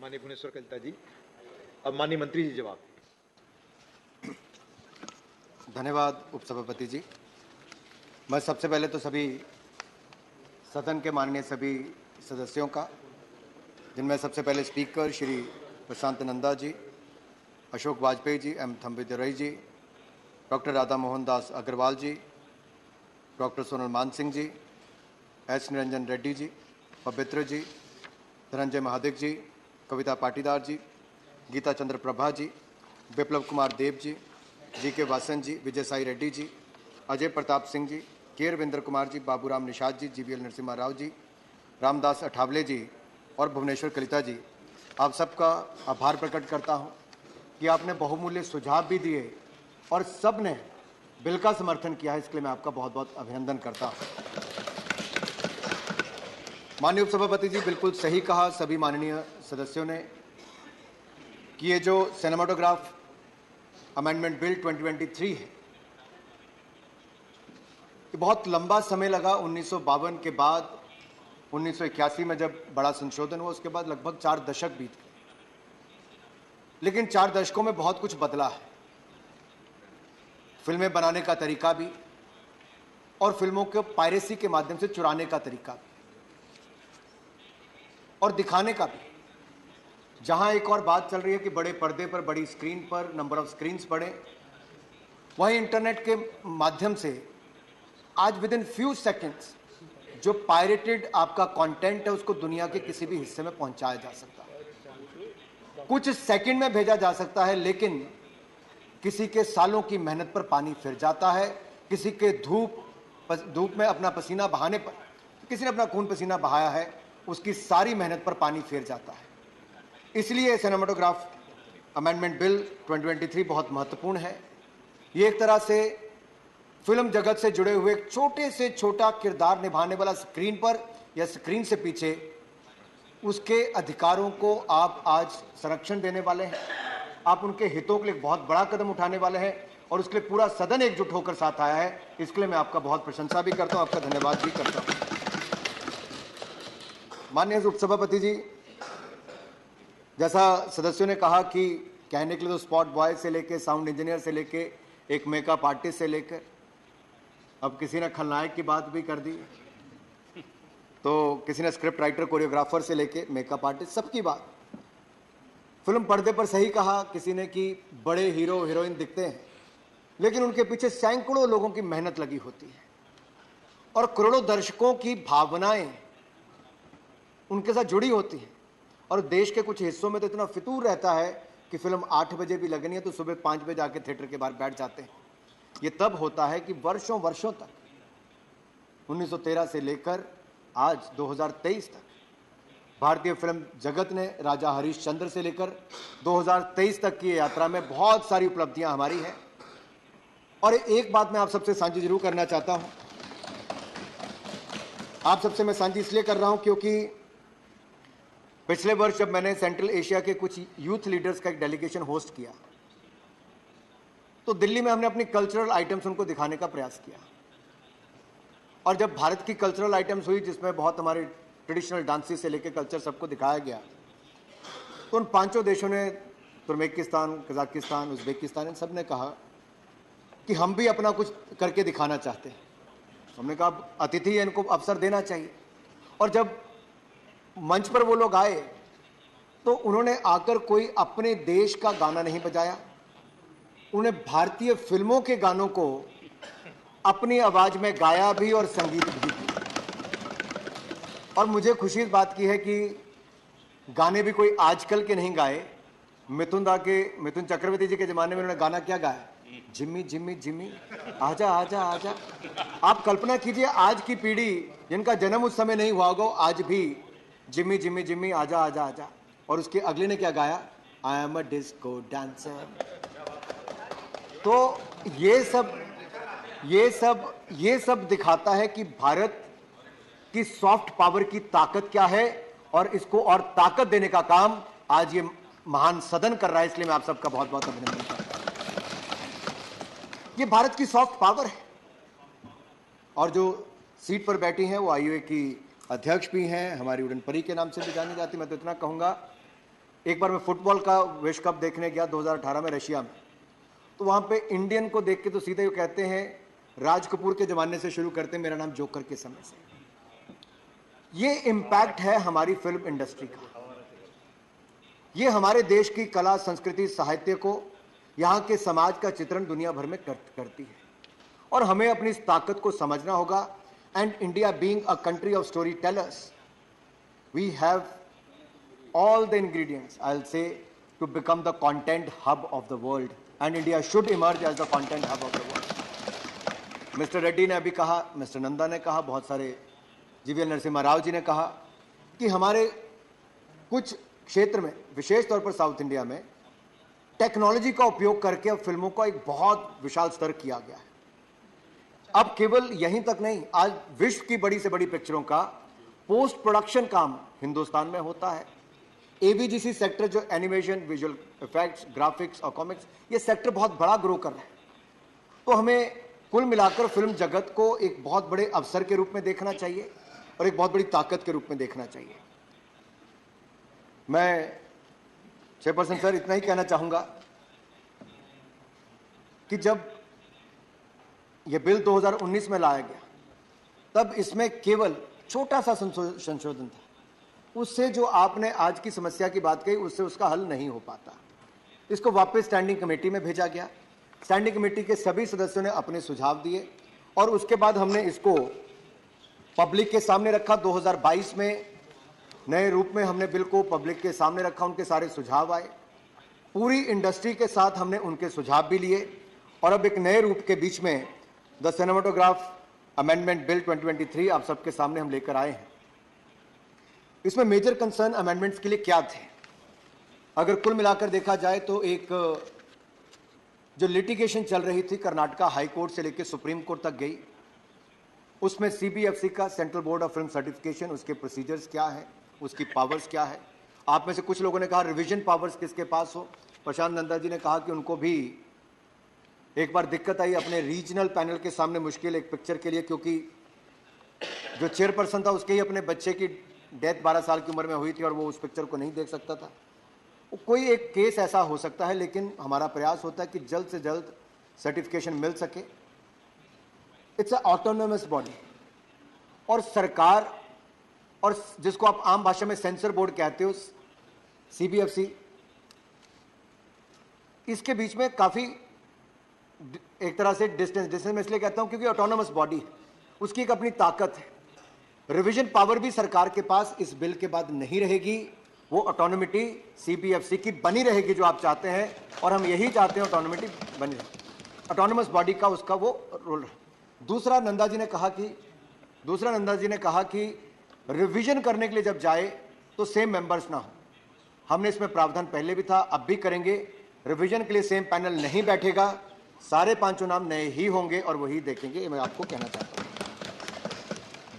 माननीय भुवनेश्वर कलिता जी। अब माननीय मंत्री जी जवाब। धन्यवाद उपसभापति जी। मैं सबसे पहले तो सभी सदन के माननीय सभी सदस्यों का, जिनमें सबसे पहले स्पीकर श्री प्रशांत नंदा जी, अशोक वाजपेयी जी, एम थम्बीदुरई जी, डॉक्टर राधा मोहन दास अग्रवाल जी, डॉक्टर सोनल मान सिंह जी, एस निरंजन रेड्डी जी, पवित्र जी, धनंजय महादिक जी, कविता पाटीदार जी, गीता चंद्र प्रभा जी, विप्लव कुमार देव जी के वासन जी, विजय साई रेड्डी जी, अजय प्रताप सिंह जी, के रविंद्र कुमार जी, बाबूराम निषाद जी, जीवीएल नरसिम्हा राव जी, रामदास अठावले जी और भुवनेश्वर कलिता जी, आप सबका आभार प्रकट करता हूं कि आपने बहुमूल्य सुझाव भी दिए और सब ने बिल का समर्थन किया है। इसके लिए मैं आपका बहुत बहुत अभिनंदन करता हूं। माननीय उपसभापति जी, बिल्कुल सही कहा सभी माननीय सदस्यों ने कि ये जो सिनेमाटोग्राफ अमेंडमेंट बिल 2023 है, ये बहुत लंबा समय लगा। 1952 के बाद 1981 में जब बड़ा संशोधन हुआ, उसके बाद लगभग 4 दशक बीत गए, लेकिन 4 दशकों में बहुत कुछ बदला है। फिल्में बनाने का तरीका भी और फिल्मों को पायरेसी के माध्यम से चुराने का तरीका भी और दिखाने का भी। जहां एक और बात चल रही है कि बड़े पर्दे पर, बड़ी स्क्रीन पर नंबर ऑफ स्क्रीन्स बढ़े, वहीं इंटरनेट के माध्यम से आज विद इन फ्यू सेकेंड्स जो पायरेटेड आपका कंटेंट है उसको दुनिया के किसी भी हिस्से में पहुंचाया जा सकता है, कुछ सेकंड में भेजा जा सकता है। लेकिन किसी के सालों की मेहनत पर पानी फिर जाता है, किसी के धूप में अपना पसीना बहाने पर, किसी ने अपना खून पसीना बहाया है, उसकी सारी मेहनत पर पानी फिर जाता है। इसलिए सिनेमाटोग्राफ अमेंडमेंट बिल 2023 बहुत महत्वपूर्ण है। ये एक तरह से फिल्म जगत से जुड़े हुए एक छोटे से छोटा किरदार निभाने वाला स्क्रीन पर या स्क्रीन से पीछे, उसके अधिकारों को आप आज संरक्षण देने वाले हैं। आप उनके हितों के लिए बहुत बड़ा कदम उठाने वाले हैं और उसके लिए पूरा सदन एकजुट होकर साथ आया है। इसके लिए मैं आपका बहुत प्रशंसा भी करता हूं, आपका धन्यवाद भी करता हूं। माननीय उपसभापति जी, जैसा सदस्यों ने कहा कि कहने के लिए तो स्पॉट बॉय से लेके साउंड इंजीनियर से लेके एक मेकअप आर्टिस्ट से लेकर अब किसी ने खलनायक की बात भी कर दी, तो किसी ने स्क्रिप्ट राइटर कोरियोग्राफर से लेके मेकअप आर्टिस्ट, सबकी बात। फिल्म पर्दे पर सही कहा किसी ने कि बड़े हीरो हीरोइन दिखते हैं, लेकिन उनके पीछे सैकड़ों लोगों की मेहनत लगी होती है और करोड़ों दर्शकों की भावनाएं उनके साथ जुड़ी होती हैं। और देश के कुछ हिस्सों में तो इतना फितूर रहता है कि फिल्म 8 बजे भी लगनी है तो सुबह 5 बजे जाके थिएटर के बाहर बैठ जाते हैं। ये तब होता है कि वर्षों वर्षों तक, 1913 से लेकर आज 2023 तक, भारतीय फिल्म जगत ने राजा हरिश्चंद्र से लेकर 2023 तक की यात्रा में बहुत सारी उपलब्धियां हमारी हैं। और एक बात मैं आप सबसे साझी जरूर करना चाहता हूं। आप सबसे मैं साझी इसलिए कर रहा हूं क्योंकि पिछले वर्ष जब मैंने सेंट्रल एशिया के कुछ यूथ लीडर्स का एक डेलीगेशन होस्ट किया, तो दिल्ली में हमने अपनी कल्चरल आइटम्स उनको दिखाने का प्रयास किया। और जब भारत की कल्चरल आइटम्स हुई, जिसमें बहुत हमारे ट्रेडिशनल डांसेस से लेकर कल्चर सबको दिखाया गया, तो उन 5 देशों ने, तुर्कमेनिस्तान, कजाकिस्तान, उज्बेकिस्तान, इन सब ने कहा कि हम भी अपना कुछ करके दिखाना चाहते हैं। हमने कहा अतिथि है, इनको अवसर देना चाहिए। और जब मंच पर वो लोग आए तो उन्होंने आकर कोई अपने देश का गाना नहीं बजाया, उन्हें भारतीय फिल्मों के गानों को अपनी आवाज में गाया भी और संगीत भी किया। और मुझे खुशी इस बात की है कि गाने भी कोई आजकल के नहीं गाए। मिथुन चक्रवर्ती जी के जमाने में उन्होंने गाना क्या गाया, जिम्मी जिम्मी जिम्मी आजा आजा आजा। आप कल्पना कीजिए आज की पीढ़ी जिनका जन्म उस समय नहीं हुआ होगा, आज भी जिम्मी जिम्मी जिम्मी आजा आजा आजा। और उसके अगले ने क्या गाया, I am a disco dancer. तो ये सब दिखाता है कि भारत की सॉफ्ट पावर की ताकत क्या है और इसको और ताकत देने का काम आज ये महान सदन कर रहा है। इसलिए मैं आप सबका बहुत बहुत अभिनंदन करता हूं। ये भारत की सॉफ्ट पावर है। और जो सीट पर बैठी हैं वो आईयूए की अध्यक्ष भी हैं, हमारी उड़नपरी के नाम से भी जानी जाती। मैं तो इतना कहूंगा एक बार मैं फुटबॉल का विश्व कप देखने गया 2018 में रशिया में, तो वहाँ पे इंडियन को देख के तो सीधे वो कहते हैं राज कपूर के ज़माने से शुरू करते, मेरा नाम जोकर के समय से। ये इम्पैक्ट है हमारी फिल्म इंडस्ट्री का, ये हमारे देश की कला, संस्कृति, साहित्य को, यहाँ के समाज का चित्रण दुनिया भर में करती है। और हमें अपनी इस ताकत को समझना होगा। And India being a country of storytellers, we have all the ingredients, I'll say, to become the content hub of the world, and India should emerge as the content hub of the world. Mr. Reddy ने अभी कहा, Mr. Nanda ने कहा, बहुत सारे GVL Narasimha Rao ji ने कहा कि हमारे कुछ क्षेत्र में, विशेष तौर पर साउथ इंडिया में, टेक्नोलॉजी का उपयोग करके अब फिल्मों का एक बहुत विशाल स्तर किया गया है। अब केवल यहीं तक नहीं, आज विश्व की बड़ी से बड़ी पिक्चरों का पोस्ट प्रोडक्शन काम हिंदुस्तान में होता है। एवीजीसी सेक्टर, जो एनिमेशन, विजुअल इफेक्ट्स, ग्राफिक्स और कॉमिक्स, ये सेक्टर बहुत बड़ा ग्रो कर रहा है। तो हमें कुल मिलाकर फिल्म जगत को एक बहुत बड़े अवसर के रूप में देखना चाहिए और एक बहुत बड़ी ताकत के रूप में देखना चाहिए। मैं चेयरपर्सन सर इतना ही कहना चाहूंगा कि जब यह बिल 2019 में लाया गया, तब इसमें केवल छोटा सा संशोधन था। उससे जो आपने आज की समस्या की बात कही, उससे उसका हल नहीं हो पाता। इसको वापस स्टैंडिंग कमेटी में भेजा गया। स्टैंडिंग कमेटी के सभी सदस्यों ने अपने सुझाव दिए और उसके बाद हमने इसको पब्लिक के सामने रखा। 2022 में नए रूप में हमने बिल को पब्लिक के सामने रखा, उनके सारे सुझाव आए, पूरी इंडस्ट्री के साथ हमने उनके सुझाव भी लिए और अब एक नए रूप के बीच में द सिनेमाटोग्राफ अमेंडमेंट बिल 2023 आप सबके सामने हम लेकर आए हैं। इसमें मेजर कंसर्न अमेंडमेंट्स के लिए क्या थे? अगर कुल मिलाकर देखा जाए तो एक जो लिटिगेशन चल रही थी कर्नाटका हाई कोर्ट से लेकर सुप्रीम कोर्ट तक गई, उसमें सीबीएफसी का, central board of film certification, उसके प्रोसीजर्स क्या है, उसकी पावर्स क्या है। आप में से कुछ लोगों ने कहा रिवीजन पावर्स किसके पास हो। प्रशांत नंदा जी ने कहा कि उनको भी एक बार दिक्कत आई अपने रीजनल पैनल के सामने, मुश्किल एक पिक्चर के लिए, क्योंकि जो चेयरपर्सन था उसके ही अपने बच्चे की डेथ 12 साल की उम्र में हुई थी और वो उस पिक्चर को नहीं देख सकता था। कोई एक केस ऐसा हो सकता है, लेकिन हमारा प्रयास होता है कि जल्द से जल्द सर्टिफिकेशन मिल सके। इट्स अ ऑटोनोमस बॉडी, और सरकार और जिसको आप आम भाषा में सेंसर बोर्ड कहते हो, सीबीएफसी, इसके बीच में काफी एक तरह से डिस्टेंस मैं इसलिए कहता हूं क्योंकि ऑटोनोमस बॉडी है, उसकी एक अपनी ताकत है। रिवीजन पावर भी सरकार के पास इस बिल के बाद नहीं रहेगी, वो ऑटोनोमिटी सीबीएफसी की बनी रहेगी जो आप चाहते हैं, और हम यही चाहते हैं ऑटोनोमिटी बनी रहे, ऑटोनोमस बॉडी का उसका वो रोल है। दूसरा नंदा जी ने कहा कि रिवीजन करने के लिए जब जाए तो सेम मेंबर्स ना हो। हमने इसमें प्रावधान पहले भी था, अब भी करेंगे। रिवीजन के लिए सेम पैनल नहीं बैठेगा, सारे पांचों नाम नए ही होंगे और वही देखेंगे, ये मैं आपको कहना चाहता हूं।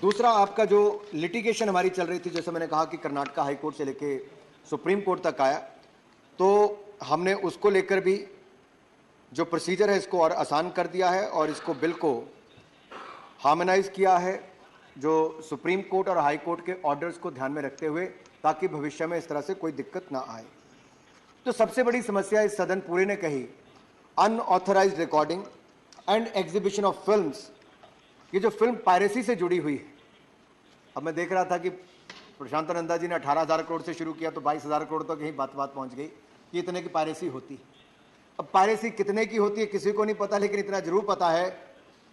दूसरा, आपका जो लिटिगेशन हमारी चल रही थी, जैसे मैंने कहा कि कर्नाटका हाई कोर्ट से लेके सुप्रीम कोर्ट तक आया, तो हमने उसको लेकर भी जो प्रोसीजर है इसको और आसान कर दिया है और इसको बिल को हार्मोनाइज किया है, जो सुप्रीम कोर्ट और हाई कोर्ट के ऑर्डर्स को ध्यान में रखते हुए, ताकि भविष्य में इस तरह से कोई दिक्कत ना आए। तो सबसे बड़ी समस्या इस सदन पूरे ने कही, unauthorised recording and exhibition of films, ये जो फिल्म पायरेसी से जुड़ी हुई है। अब मैं देख रहा था कि प्रशांत नंदा जी ने 18,000 करोड़ से शुरू किया तो 22,000 करोड़ तक यही बात पहुंच गई कि इतने की पायरेसी होती है। अब पायरेसी कितने की होती है किसी को नहीं पता, लेकिन इतना जरूर पता है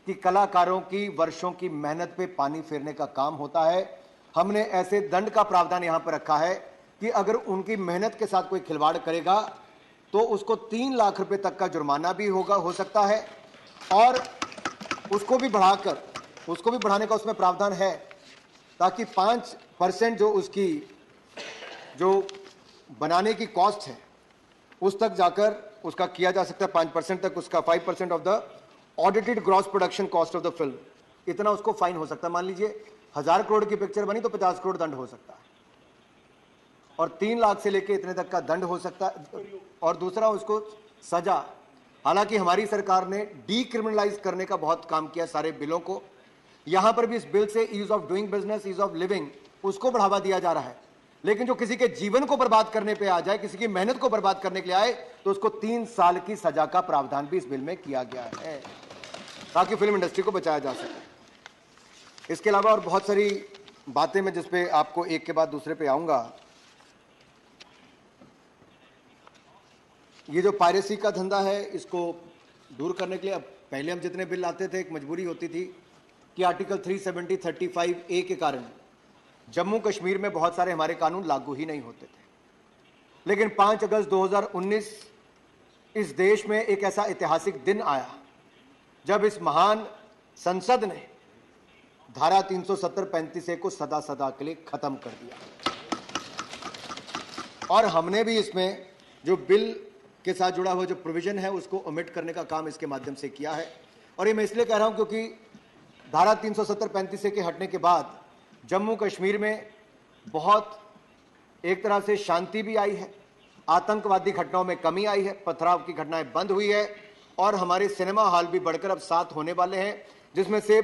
कि कलाकारों की वर्षों की मेहनत पे पानी फेरने का काम होता है। हमने ऐसे दंड का प्रावधान यहां पर रखा है कि अगर उनकी मेहनत के साथ कोई खिलवाड़ करेगा तो उसको 3 लाख रुपए तक का जुर्माना भी हो सकता है, और उसको भी बढ़ाने का उसमें प्रावधान है, ताकि 5% जो उसकी जो बनाने की कॉस्ट है उस तक जाकर उसका किया जा सकता है, 5% तक उसका, 5% of the audited gross production cost of the film, इतना उसको फाइन हो सकता है। मान लीजिए 1000 करोड़ की पिक्चर बनी तो 50 करोड़ दंड हो सकता है, और 3 लाख से लेके इतने तक का दंड हो सकता है। और दूसरा, उसको सजा, हालांकि हमारी सरकार ने डीक्रिमिनलाइज करने का बहुत काम किया सारे बिलों को, यहां पर भी इस बिल से ease of doing business, ease of living, उसको बढ़ावा दिया जा रहा है। लेकिन जो किसी के जीवन को बर्बाद करने पे आ जाए, किसी की मेहनत को बर्बाद करने के लिए आए, तो उसको 3 साल की सजा का प्रावधान भी इस बिल में किया गया है ताकि फिल्म इंडस्ट्री को बचाया जा सके। इसके अलावा और बहुत सारी बातें मैं जिस पे आपको एक के बाद दूसरे पे आऊंगा। ये जो पायरेसी का धंधा है, इसको दूर करने के लिए अब पहले हम जितने बिल लाते थे, एक मजबूरी होती थी कि आर्टिकल 370, 35A के कारण जम्मू कश्मीर में बहुत सारे हमारे कानून लागू ही नहीं होते थे। लेकिन 5 अगस्त 2019 इस देश में एक ऐसा ऐतिहासिक दिन आया जब इस महान संसद ने धारा 370, 35A को सदा सदा के लिए खत्म कर दिया। और हमने भी इसमें जो बिल के साथ जुड़ा हुआ जो प्रोविजन है उसको ओमिट करने का काम इसके माध्यम से किया है। और ये मैं इसलिए कह रहा हूं क्योंकि धारा 370, 35A के हटने के बाद जम्मू कश्मीर में बहुत एक तरह से शांति भी आई है, आतंकवादी घटनाओं में कमी आई है, पथराव की घटनाएं बंद हुई है और हमारे सिनेमा हॉल भी बढ़कर अब 7 होने वाले हैं, जिसमें से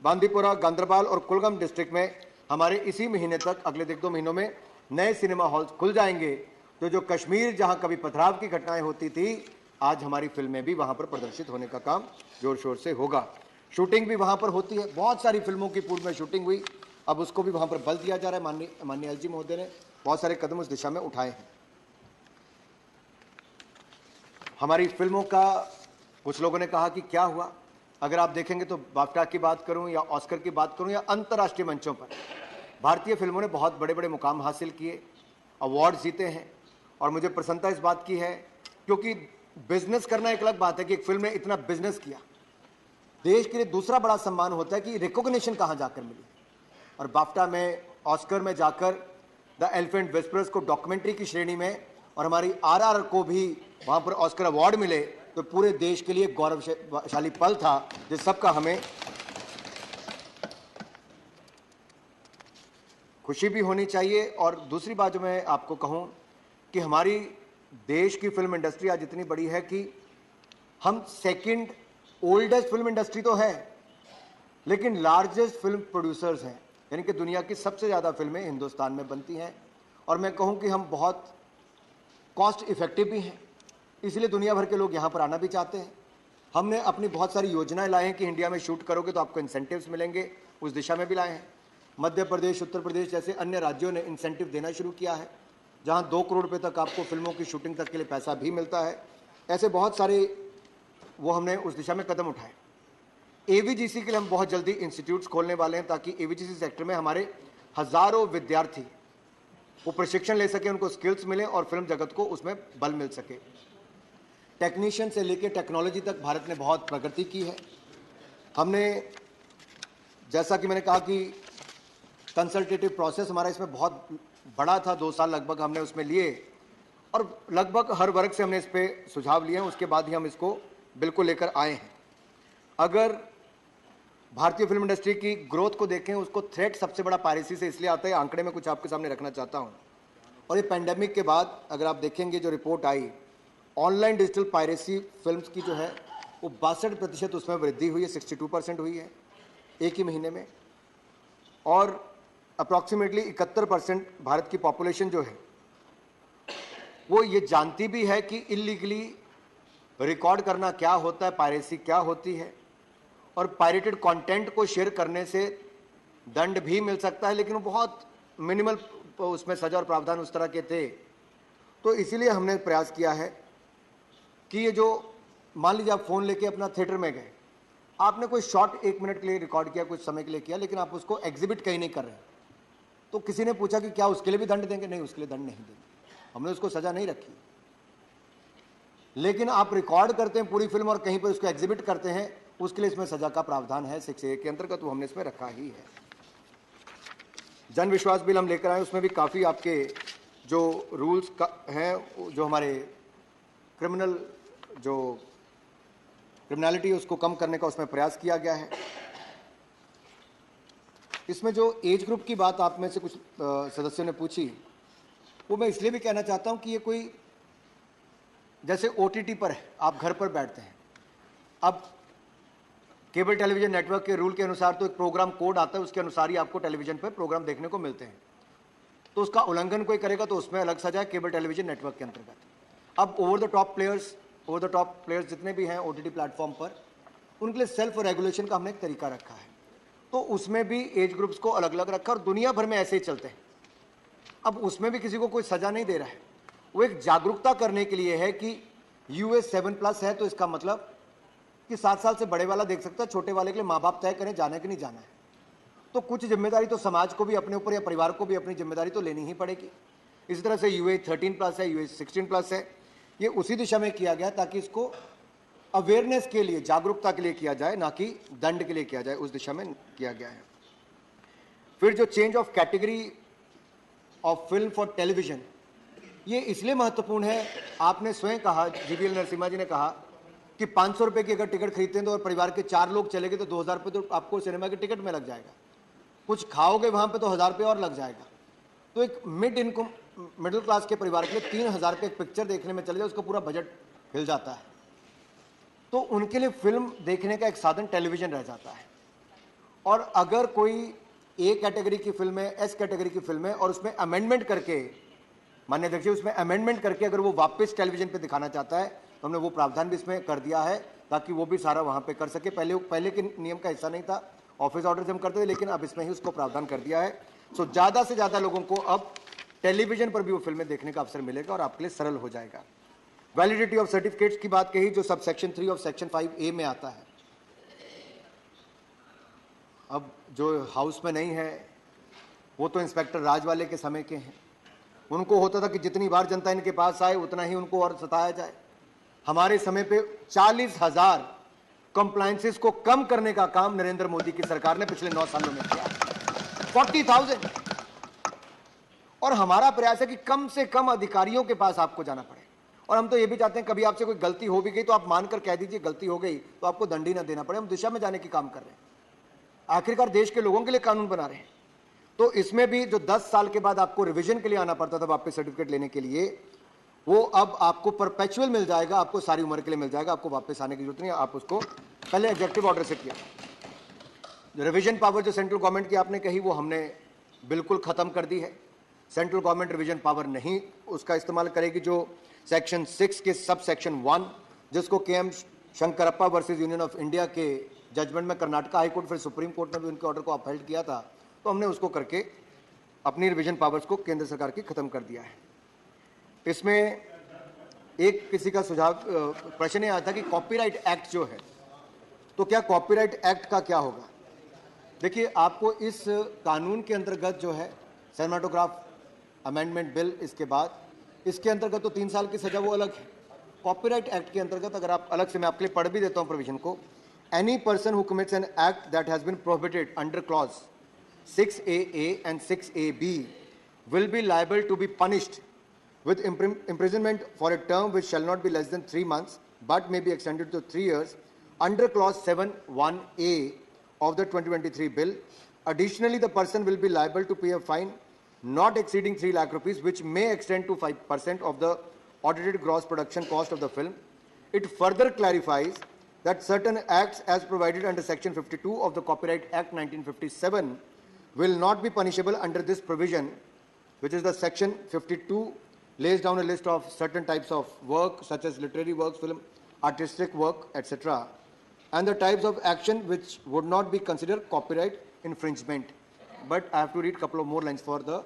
बांदीपुरा, गांदरबल और कुलगाम डिस्ट्रिक्ट में हमारे इसी महीने तक अगले 1-2 महीनों में नए सिनेमा हॉल खुल जाएंगे। तो जो कश्मीर जहां कभी पथराव की घटनाएं होती थी, आज हमारी फिल्में भी वहां पर प्रदर्शित होने का काम जोर शोर से होगा। शूटिंग भी वहां पर होती है, बहुत सारी फिल्मों की पूर्व में शूटिंग हुई, अब उसको भी वहां पर बल दिया जा रहा है। माननीय एलजी महोदय ने बहुत सारे कदम उस दिशा में उठाए हैं। हमारी फिल्मों का कुछ लोगों ने कहा कि क्या हुआ, अगर आप देखेंगे तो बाफ्टा की बात करूं या ऑस्कर की बात करूं या अंतर्राष्ट्रीय मंचों पर भारतीय फिल्मों ने बहुत बड़े बड़े मुकाम हासिल किए, अवार्ड जीते हैं। और मुझे प्रसन्नता इस बात की है क्योंकि बिजनेस करना एक अलग बात है कि एक फिल्म ने इतना बिजनेस किया। देश के लिए दूसरा बड़ा सम्मान होता है कि रिकॉग्निशन कहां जाकर मिली। और बाफ्टा में, ऑस्कर में जाकर द एलिफेंट विस्परर्स को डॉक्यूमेंट्री की श्रेणी में और हमारी आरआर को भी वहां पर ऑस्कर अवार्ड मिले, तो पूरे देश के लिए गौरवशाली पल था, जिस सबका हमें खुशी भी होनी चाहिए। और दूसरी बात जो मैं आपको कहूं कि हमारी देश की फिल्म इंडस्ट्री आज इतनी बड़ी है कि हम सेकंड ओल्डेस्ट फिल्म इंडस्ट्री तो है, लेकिन लार्जेस्ट फिल्म प्रोड्यूसर्स हैं, यानी कि दुनिया की सबसे ज़्यादा फिल्में हिंदुस्तान में बनती हैं। और मैं कहूं कि हम बहुत कॉस्ट इफेक्टिव भी हैं, इसलिए दुनिया भर के लोग यहाँ पर आना भी चाहते हैं। हमने अपनी बहुत सारी योजनाएं लाए हैं कि इंडिया में शूट करोगे तो आपको इंसेंटिव्स मिलेंगे, उस दिशा में भी लाए हैं। मध्य प्रदेश, उत्तर प्रदेश जैसे अन्य राज्यों ने इंसेंटिव देना शुरू किया है, जहां 2 करोड़ रुपए तक आपको फिल्मों की शूटिंग तक के लिए पैसा भी मिलता है। ऐसे बहुत सारे वो हमने उस दिशा में कदम उठाए। एवीजीसी के लिए हम बहुत जल्दी इंस्टीट्यूट्स खोलने वाले हैं ताकि एवीजीसी सेक्टर में हमारे हजारों विद्यार्थी वो प्रशिक्षण ले सके, उनको स्किल्स मिले और फिल्म जगत को उसमें बल मिल सके। टेक्नीशियन से लेकर टेक्नोलॉजी तक भारत ने बहुत प्रगति की है। हमने, जैसा कि मैंने कहा कि कंसल्टेटिव प्रोसेस हमारा इसमें बहुत बड़ा था, 2 साल लगभग हमने उसमें लिए और लगभग हर वर्ग से हमने इस पे सुझाव लिए हैं, उसके बाद ही हम इसको बिल्कुल लेकर आए हैं। अगर भारतीय फिल्म इंडस्ट्री की ग्रोथ को देखें, उसको थ्रेट सबसे बड़ा पायरेसी से इसलिए आता है, आंकड़े में कुछ आपके सामने रखना चाहता हूं। और ये पैंडेमिक के बाद अगर आप देखेंगे जो रिपोर्ट आई, ऑनलाइन डिजिटल पायरेसी फिल्म्स की जो है वो 62% उसमें वृद्धि हुई है, 62% हुई है एक ही महीने में। और अप्रॉक्सीमेटली 71% भारत की पॉपुलेशन जो है वो ये जानती भी है कि इलीगली रिकॉर्ड करना क्या होता है, पायरेसी क्या होती है, और पायरेटेड कंटेंट को शेयर करने से दंड भी मिल सकता है, लेकिन वो बहुत मिनिमल उसमें सजा और प्रावधान उस तरह के थे। तो इसीलिए हमने प्रयास किया है कि ये जो, मान लीजिए आप फ़ोन लेके अपना थिएटर में गए, आपने कोई शॉट 1 मिनट के लिए रिकॉर्ड किया, कुछ समय के लिए किया, लेकिन आप उसको एग्जिबिट कहीं नहीं कर रहे, तो किसी ने पूछा कि क्या उसके लिए भी दंड देंगे? नहीं, उसके लिए दंड नहीं देंगे, हमने उसको सजा नहीं रखी। लेकिन आप रिकॉर्ड करते हैं पूरी फिल्म और कहीं पर उसको एग्जिबिट करते हैं, उसके लिए इसमें सजा का प्रावधान है 6A के अंतर्गत, वो हमने इसमें रखा ही है। जन विश्वास बिल हम लेकर आए, उसमें भी काफ़ी आपके जो रूल्स हैं, जो हमारे क्रिमिनलिटी उसको कम करने का उसमें प्रयास किया गया है। इसमें जो एज ग्रुप की बात आप में से कुछ सदस्यों ने पूछी, वो मैं इसलिए भी कहना चाहता हूं कि ये कोई, जैसे OTT पर है, आप घर पर बैठते हैं, अब केबल टेलीविजन नेटवर्क के रूल के अनुसार तो एक प्रोग्राम कोड आता है, उसके अनुसार ही आपको टेलीविजन पर प्रोग्राम देखने को मिलते हैं। तो उसका उल्लंघन कोई करेगा तो उसमें अलग सजा है केबल टेलीविजन नेटवर्क के अंतर्गत। अब ओवर द टॉप प्लेयर्स जितने भी हैं ओटीटी प्लेटफॉर्म पर, उनके लिए सेल्फ रेगुलेशन का हमने एक तरीका रखा है, तो उसमें भी एज ग्रुप्स को अलग अलग रखा और दुनिया भर में ऐसे ही चलते हैं। अब उसमें भी किसी को कोई सजा नहीं दे रहा है, वो एक जागरूकता करने के लिए है कि यूएस 7+ है, तो इसका मतलब कि 7 साल से बड़े वाला देख सकता है, छोटे वाले के लिए माँ बाप तय करें जाना है कि नहीं जाना है। तो कुछ जिम्मेदारी तो समाज को भी अपने ऊपर या परिवार को भी अपनी जिम्मेदारी तो लेनी ही पड़ेगी। इसी तरह से यूए 13+ है, यूए 16+ है, ये उसी दिशा में किया गया ताकि इसको अवेयरनेस के लिए, जागरूकता के लिए किया जाए, ना कि दंड के लिए किया जाए, उस दिशा में किया गया है। फिर जो change of category of film for television, ये इसलिए महत्वपूर्ण है, आपने स्वयं कहा, जीवीएल नरसिम्हा जी ने कहा कि 500 रुपये की अगर टिकट खरीदते हैं तो और परिवार के 4 लोग चले गए तो 2000 रुपये तो आपको सिनेमा की टिकट में लग जाएगा, कुछ खाओगे वहाँ पे तो 1000 रुपये और लग जाएगा। तो एक मिडिल क्लास के परिवार के लिए 3000 रुपये एक पिक्चर देखने में चले जाए, उसका पूरा बजट हिल जाता है। तो उनके लिए फिल्म देखने का एक साधन टेलीविजन रह जाता है। और अगर कोई ए कैटेगरी की फिल्म है, एस कैटेगरी की फिल्म है और उसमें अमेंडमेंट करके, माननीय अध्यक्ष, उसमें अमेंडमेंट करके अगर वो वापस टेलीविजन पे दिखाना चाहता है तो हमने वो प्रावधान भी इसमें कर दिया है ताकि वो भी सारा वहाँ पे कर सके। पहले के नियम का हिस्सा नहीं था, ऑफिस ऑर्डर से हम करते थे, लेकिन अब इसमें ही उसको प्रावधान कर दिया है। सो ज़्यादा से ज़्यादा लोगों को अब टेलीविजन पर भी वो फिल्में देखने का अवसर मिलेगा और आपके लिए सरल हो जाएगा। वैलिडिटी ऑफ सर्टिफिकेट्स की बात कही, जो sub section 3 of section 5A में आता है। अब जो हाउस में नहीं है वो तो इंस्पेक्टर राज वाले के समय के हैं, उनको होता था कि जितनी बार जनता इनके पास आए उतना ही उनको और सताया जाए। हमारे समय पे 40,000 कंप्लायंसेस को कम करने का काम नरेंद्र मोदी की सरकार ने पिछले 9 सालों में किया, 40,000। और हमारा प्रयास है कि कम से कम अधिकारियों के पास आपको जाना पड़े। और हम तो ये भी चाहते हैं कभी आपसे कोई गलती हो भी गई तो आप मानकर कह दीजिए गलती हो गई, तो आपको दंड ही ना देना पड़े। हम दिशा में जाने की काम कर रहे हैं, आखिरकार देश के लोगों के लिए कानून बना रहे हैं। तो इसमें भी जो 10 साल के बाद आपको रिवीजन के लिए आना पड़ता था वापस सर्टिफिकेट लेने के लिए, वो अब आपको परपेचुअल मिल जाएगा, आपको सारी उम्र के लिए मिल जाएगा, आपको वापस आने की जरूरत नहीं है। आप उसको पहले एग्जीक्यूटिव ऑर्डर से किया। रिवीजन पावर जो सेंट्रल गवर्नमेंट की आपने कही, वो हमने बिल्कुल खत्म कर दी है। सेंट्रल गवर्नमेंट रिवीजन पावर नहीं उसका इस्तेमाल करेगी। जो सेक्शन 6 के सब सेक्शन 1, जिसको KM Shankarappa versus union of India के जजमेंट में कर्नाटक हाई कोर्ट फिर सुप्रीम कोर्ट ने भी उनके ऑर्डर को अपहेल्ड किया था, तो हमने उसको करके अपनी रिवीजन पावर्स को केंद्र सरकार की खत्म कर दिया है। इसमें एक किसी का सुझाव, प्रश्न आया था कि कॉपीराइट एक्ट जो है, तो क्या कॉपीराइट एक्ट का क्या होगा। देखिए, आपको इस कानून के अंतर्गत जो है सिनेमाटोग्राफ अमेंडमेंट बिल, इसके बाद इसके अंतर्गत तो 3 साल की सजा वो अलग है। कॉपीराइट एक्ट के अंतर्गत अगर आप अलग से, मैं आपके लिए पढ़ भी देता हूं प्रोविजन को, any person who commits an act that has been prohibited under clause 6AA and 6AB will be liable to be punished with imprisonment for a term which shall not be less than 3 months but may be extended to 3 years under clause 7(1)(a) of the 2023 bill. Additionally, the person will be liable to pay a fine not exceeding 3 lakh rupees, which may extend to 5% of the audited gross production cost of the film. It further clarifies that certain acts as provided under section 52 of the Copyright Act 1957 will not be punishable under this provision, which is the section 52 lays down a list of certain types of work such as literary works, film, artistic work, etc., and the types of action which would not be considered copyright infringement. But I have to read a couple of more lines for the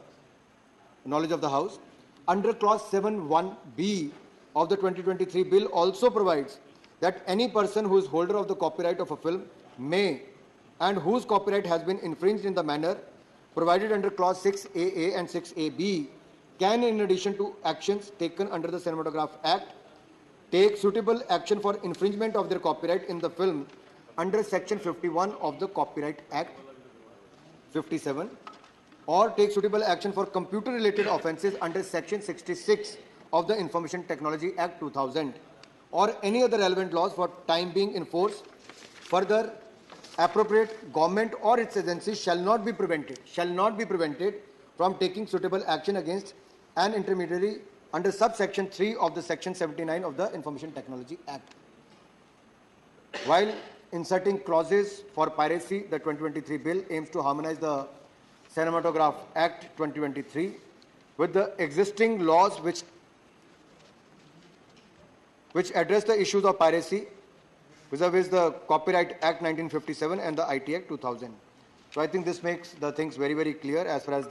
knowledge of the House. Under clause 7(1)(b) of the 2023 bill also provides that any person who is holder of the copyright of a film may and whose copyright has been infringed in the manner provided under clause 6AA and 6AB can, in addition to actions taken under the Cinematograph Act, take suitable action for infringement of their copyright in the film under section 51 of the Copyright Act 57, or take suitable action for computer related offences under section 66 of the Information Technology Act 2000, or any other relevant laws for time being in force. Further, appropriate government or its agencies shall not be prevented from taking suitable action against an intermediary under subsection 3 of the section 79 of the Information Technology Act. While inserting clauses for piracy, the 2023 bill aims to harmonize the Cinematograph Act 2023 with the existing laws which address the issues of piracy vis-a-vis the Copyright Act 1957 and the IT Act 2000. So I think this makes the things very, very clear as far as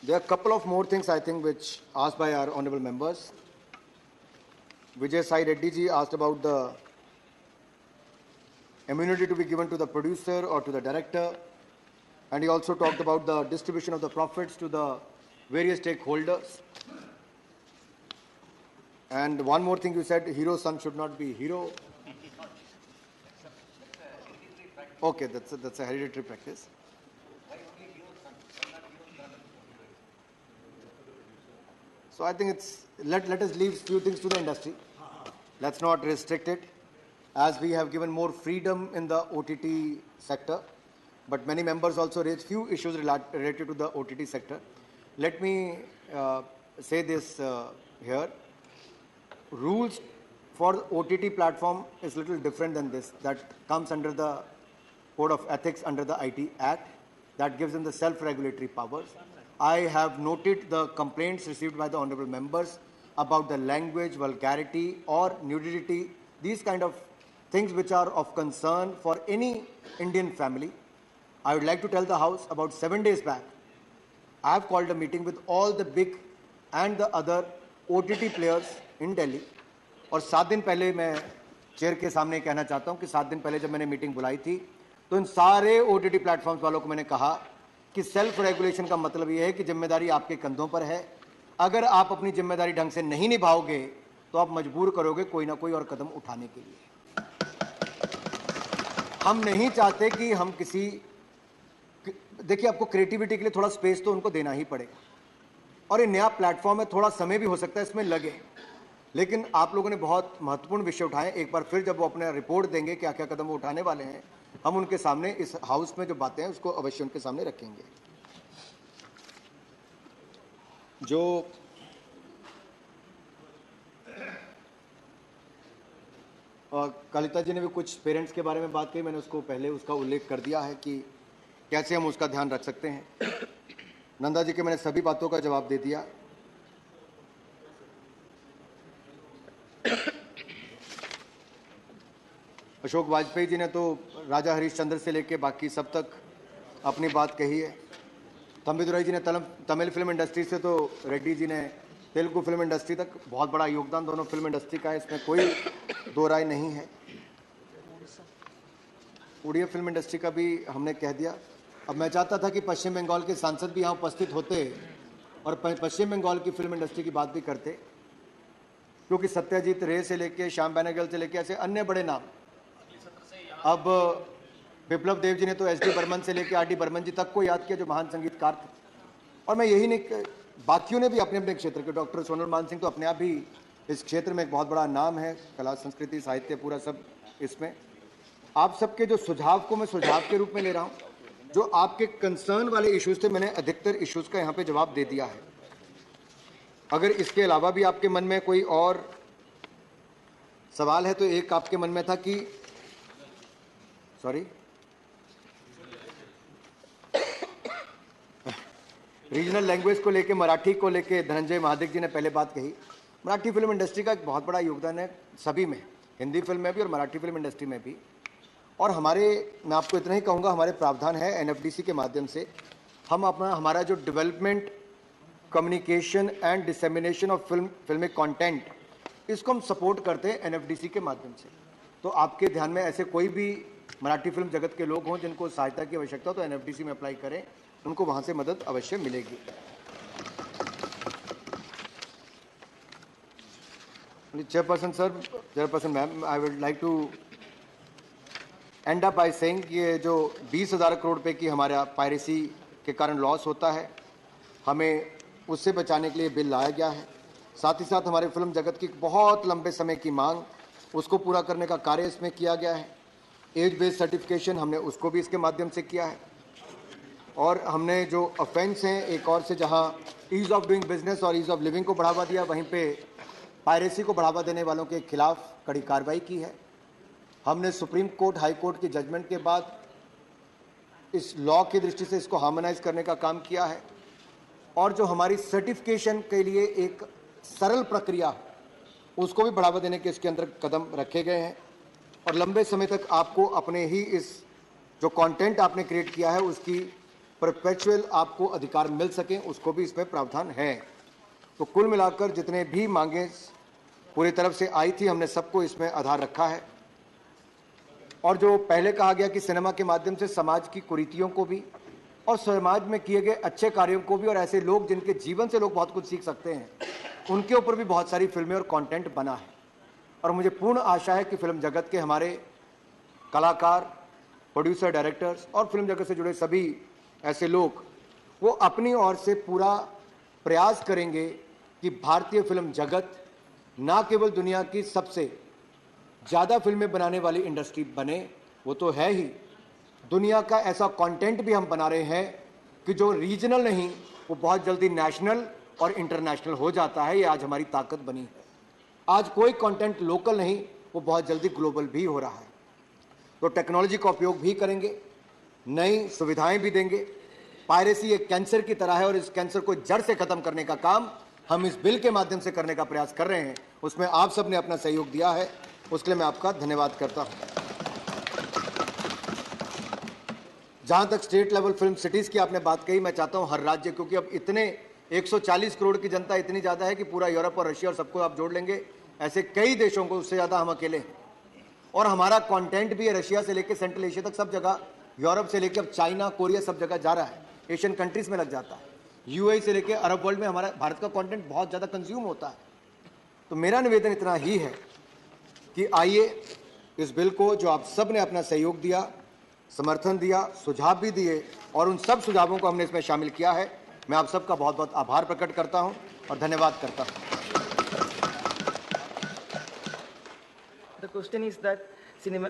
there are a couple of more things I think which asked by our honorable members. Vijay Sai Reddy ji asked about the immunity to be given to the producer or to the director, and he also talked about the distribution of the profits to the various stakeholders. And one more thing you said, hero's son should not be hero. Okay, that's a hereditary practice. So I think let us leave few things to the industry. Let's not restrict it, as we have given more freedom in the OTT sector. But many members also raised few issues related to the OTT sector. Let me say this here. Rules for OTT platform is a little different than this. That comes under the Code of Ethics under the IT Act. That gives them the self-regulatory powers. I have noted the complaints received by the honorable members about the language, vulgarity or nudity, these kind of things which are of concern for any Indian family. I would like to tell the House, about 7 days back, I have called a meeting with all the big and the other OTT players in Delhi. और 7 दिन पहले मैं chair के सामने कहना चाहता हूं कि 7 दिन पहले जब मैंने मीटिंग बुलाई थी तो इन सारे OTT प्लेटफॉर्म्स वालों को मैंने कहा कि सेल्फ रेगुलेशन का मतलब ये है कि जिम्मेदारी आपके कंधों पर है। अगर आप अपनी जिम्मेदारी ढंग से नहीं निभाओगे तो आप मजबूर करोगे कोई ना कोई और कदम उठाने के लिए। हम नहीं चाहते कि हम किसी, देखिए आपको क्रिएटिविटी के लिए थोड़ा स्पेस तो उनको देना ही पड़ेगा, और ये नया प्लेटफॉर्म है, थोड़ा समय भी हो सकता है इसमें लगे, लेकिन आप लोगों ने बहुत महत्वपूर्ण विषय उठाए। एक बार फिर जब वो अपना रिपोर्ट देंगे क्या क्या कदम वो उठाने वाले हैं, हम उनके सामने इस हाउस में जो बातें हैं उसको अवश्य उनके सामने रखेंगे। जो कलिता जी ने भी कुछ पेरेंट्स के बारे में बात कही, मैंने उसको पहले उसका उल्लेख कर दिया है कि कैसे हम उसका ध्यान रख सकते हैं। नंदा जी के मैंने सभी बातों का जवाब दे दिया। अशोक वाजपेयी जी ने तो राजा हरिश्चंद्र से लेके बाकी सब तक अपनी बात कही है। तंबिदुराई जी ने तमिल फिल्म इंडस्ट्री से, तो रेड्डी जी ने तेलुगु फिल्म इंडस्ट्री तक बहुत बड़ा योगदान दोनों फिल्म इंडस्ट्री का है, इसमें कोई दो राय नहीं है। उड़िया फिल्म इंडस्ट्री का भी हमने कह दिया। अब मैं चाहता था कि पश्चिम बंगाल के सांसद भी यहाँ उपस्थित होते और पश्चिम बंगाल की फिल्म इंडस्ट्री की बात भी करते, क्योंकि सत्यजीत रे से लेके श्याम बेनेगल से लेके ऐसे अन्य बड़े नाम, अब विप्लव देव जी ने तो एस.डी. बर्मन से लेके आर.डी. बर्मन जी तक को याद किया जो महान संगीतकार थे। और मैं यही नहीं, बाकियों ने भी अपने अपने क्षेत्र के, डॉक्टर सोनल मान सिंह तो अपने आप ही इस क्षेत्र में एक बहुत बड़ा नाम है, कला संस्कृति साहित्य पूरा सब इसमें। आप सबके जो सुझाव को मैं सुझाव के रूप में ले रहा हूँ, जो आपके कंसर्न वाले इश्यूज थे मैंने अधिकतर इश्यूज का यहाँ पे जवाब दे दिया है। अगर इसके अलावा भी आपके मन में कोई और सवाल है तो एक आपके मन में था कि रीजनल लैंग्वेज को लेके, मराठी को लेके धनंजय महादिक जी ने पहले बात कही। मराठी फिल्म इंडस्ट्री का एक बहुत बड़ा योगदान है सभी में, हिंदी फिल्म में भी और मराठी फिल्म इंडस्ट्री में भी। और मैं आपको इतना ही कहूँगा, हमारे प्रावधान है एनएफडीसी के माध्यम से हम हमारा जो development, communication and dissemination of filmic content, इसको हम सपोर्ट करते हैं एनएफडीसी के माध्यम से। तो आपके ध्यान में ऐसे कोई भी मराठी फिल्म जगत के लोग हों जिनको सहायता की आवश्यकता हो तो एनएफडीसी में अप्लाई करें, उनको वहाँ से मदद अवश्य मिलेगी। Chairperson ma'am, I would like to end up by saying कि ये जो 20,000 करोड़ रुपए की हमारा पायरेसी के कारण लॉस होता है, हमें उससे बचाने के लिए बिल लाया गया है। साथ ही साथ हमारे फिल्म जगत की बहुत लंबे समय की मांग, उसको पूरा करने का कार्य इसमें किया गया है। एज बेस्ड सर्टिफिकेशन हमने उसको भी इसके माध्यम से किया है। और हमने जो ऑफेंस हैं एक और से, जहां ईज़ ऑफ डूइंग बिजनेस और ईज़ ऑफ लिविंग को बढ़ावा दिया, वहीं पे पायरेसी को बढ़ावा देने वालों के खिलाफ कड़ी कार्रवाई की है। हमने सुप्रीम कोर्ट, हाई कोर्ट की जजमेंट के बाद इस लॉ की दृष्टि से इसको हार्मोनाइज करने का काम किया है। और जो हमारी सर्टिफिकेशन के लिए एक सरल प्रक्रिया है, उसको भी बढ़ावा देने के इसके अंदर कदम रखे गए हैं। और लंबे समय तक आपको अपने ही इस जो कंटेंट आपने क्रिएट किया है उसकी परपेचुअल आपको अधिकार मिल सकें, उसको भी इसमें प्रावधान है। तो कुल मिलाकर जितने भी मांगे पूरी तरफ से आई थी, हमने सबको इसमें आधार रखा है। और जो पहले कहा गया कि सिनेमा के माध्यम से समाज की कुरीतियों को भी और समाज में किए गए अच्छे कार्यों को भी और ऐसे लोग जिनके जीवन से लोग बहुत कुछ सीख सकते हैं, उनके ऊपर भी बहुत सारी फिल्में और कंटेंट बना है। और मुझे पूर्ण आशा है कि फिल्म जगत के हमारे कलाकार, प्रोड्यूसर, डायरेक्टर्स और फिल्म जगत से जुड़े सभी ऐसे लोग वो अपनी ओर से पूरा प्रयास करेंगे कि भारतीय फिल्म जगत ना केवल दुनिया की सबसे ज़्यादा फिल्में बनाने वाली इंडस्ट्री बने, वो तो है ही, दुनिया का ऐसा कंटेंट भी हम बना रहे हैं कि जो रीजनल नहीं वो बहुत जल्दी नेशनल और इंटरनेशनल हो जाता है। ये आज हमारी ताकत बनी है। आज कोई कंटेंट लोकल नहीं, वो बहुत जल्दी ग्लोबल भी हो रहा है। तो टेक्नोलॉजी का उपयोग भी करेंगे, नई सुविधाएं भी देंगे। पायरेसी एक कैंसर की तरह है और इस कैंसर को जड़ से खत्म करने का काम हम इस बिल के माध्यम से करने का प्रयास कर रहे हैं। उसमें आप सब ने अपना सहयोग दिया है, उसके लिए मैं आपका धन्यवाद करता हूं। जहां तक स्टेट लेवल फिल्म सिटीज की आपने बात कही, मैं चाहता हूं हर राज्य, क्योंकि अब इतने 140 करोड़ की जनता इतनी ज़्यादा है कि पूरा यूरोप और रशिया और सबको आप जोड़ लेंगे, ऐसे कई देशों को, उससे ज़्यादा हम अकेले हैं। और हमारा कंटेंट भी है रशिया से लेकर सेंट्रल एशिया तक, सब जगह, यूरोप से लेकर अब चाइना, कोरिया, सब जगह जा रहा है, एशियन कंट्रीज में लग जाता है। यूएई से लेकर अरब वर्ल्ड में हमारा भारत का कंटेंट बहुत ज़्यादा कंज्यूम होता है। तो मेरा निवेदन इतना ही है कि आइए इस बिल को, जो आप सब ने अपना सहयोग दिया, समर्थन दिया, सुझाव भी दिए और उन सब सुझावों को हमने इसमें शामिल किया है, मैं आप सबका बहुत बहुत आभार प्रकट करता हूं और धन्यवाद करता हूं। The question is that cinema